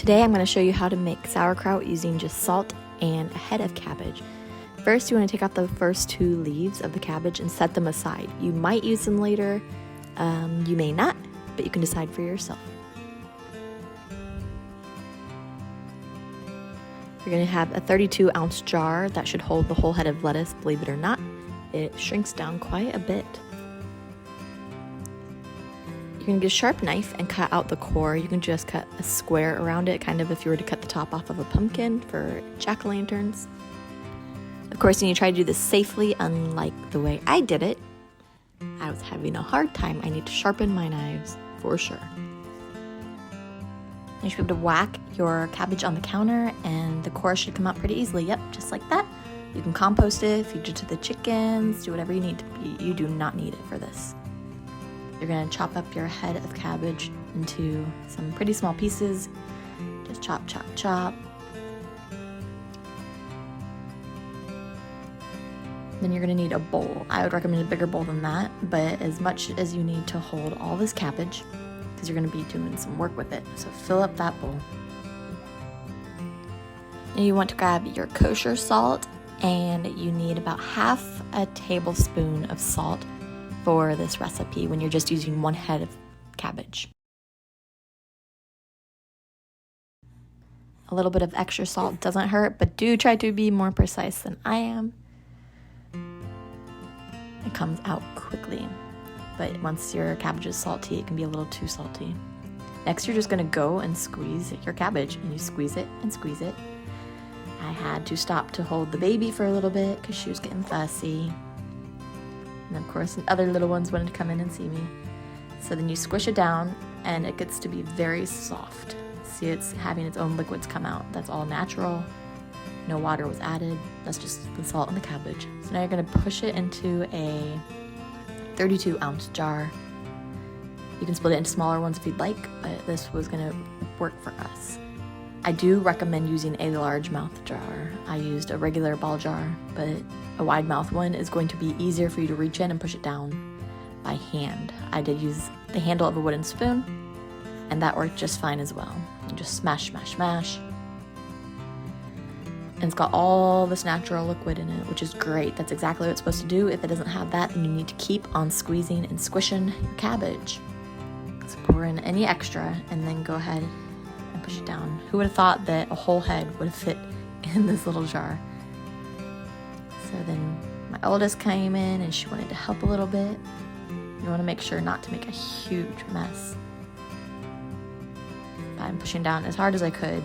Today I'm going to show you how to make sauerkraut using just salt and a head of cabbage. First, you want to take out the first 2 leaves of the cabbage and set them aside. You might use them later, you may not, but you can decide for yourself. You're going to have a 32-ounce jar that should hold the whole head of lettuce. Believe it or not, it shrinks down quite a bit. You can get a sharp knife and cut out the core. You can just cut a square around it, kind of if you were to cut the top off of a pumpkin for jack-o'-lanterns. Of course, you need to try to do this safely, unlike the way I did it. I was having a hard time. I need to sharpen my knives for sure. You should be able to whack your cabbage on the counter and the core should come out pretty easily. Yep, just like that. You can compost it, feed it to the chickens, do whatever you need to. You do not need it for this. You're going to chop up your head of cabbage into some pretty small pieces. Just chop, chop, chop. Then you're going to need a bowl. I would recommend a bigger bowl than that, but as much as you need to hold all this cabbage, because you're going to be doing some work with it. So fill up that bowl. And you want to grab your kosher salt, and you need about half a tablespoon of salt for this recipe when you're just using 1 head of cabbage. A little bit of extra salt doesn't hurt, but do try to be more precise than I am. It comes out quickly, but once your cabbage is salty, it can be a little too salty. Next, you're just going to go and squeeze your cabbage, and you squeeze it and squeeze it. I had to stop to hold the baby for a little bit because she was getting fussy. And of course, other little ones wanted to come in and see me. So then you squish it down and it gets to be very soft. See, it's having its own liquids come out. That's all natural. No water was added. That's just the salt and the cabbage. So now you're going to push it into a 32-ounce jar. You can split it into smaller ones if you'd like, but this was going to work for us. I do recommend using a large mouth jar. I used a regular ball jar, but a wide mouth one is going to be easier for you to reach in and push it down by hand. I did use the handle of a wooden spoon, and that worked just fine as well. You just smash, smash, smash. And it's got all this natural liquid in it, which is great. That's exactly what it's supposed to do. If it doesn't have that, then you need to keep on squeezing and squishing your cabbage. So pour in any extra and then go ahead and push it down. Who would have thought that a whole head would have fit in this little jar? So then my oldest came in and she wanted to help a little bit. You want to make sure not to make a huge mess. But I'm pushing down as hard as I could,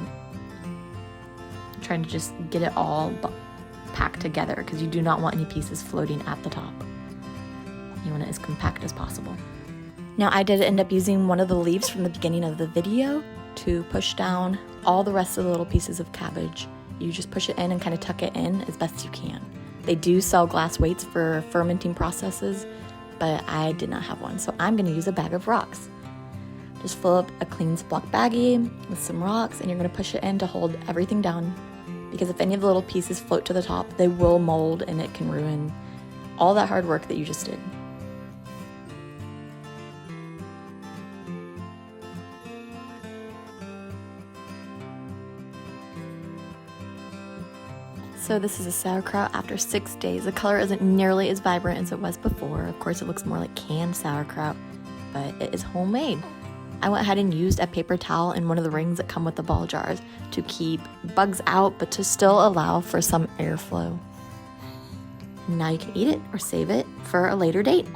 trying to just get it all packed together because you do not want any pieces floating at the top. You want it as compact as possible. Now I did end up using one of the leaves from the beginning of the video to push down all the rest of the little pieces of cabbage. You just push it in and kind of tuck it in as best you can. They do sell glass weights for fermenting processes, but I did not have one, so I'm going to use a bag of rocks. Just fill up a clean Ziploc baggie with some rocks, and you're going to push it in to hold everything down, because if any of the little pieces float to the top, they will mold and it can ruin all that hard work that you just did. So this is a sauerkraut after 6 days. The color isn't nearly as vibrant as it was before. Of course, it looks more like canned sauerkraut, but it is homemade. I went ahead and used a paper towel in one of the rings that come with the ball jars to keep bugs out, but to still allow for some airflow. And now you can eat it or save it for a later date.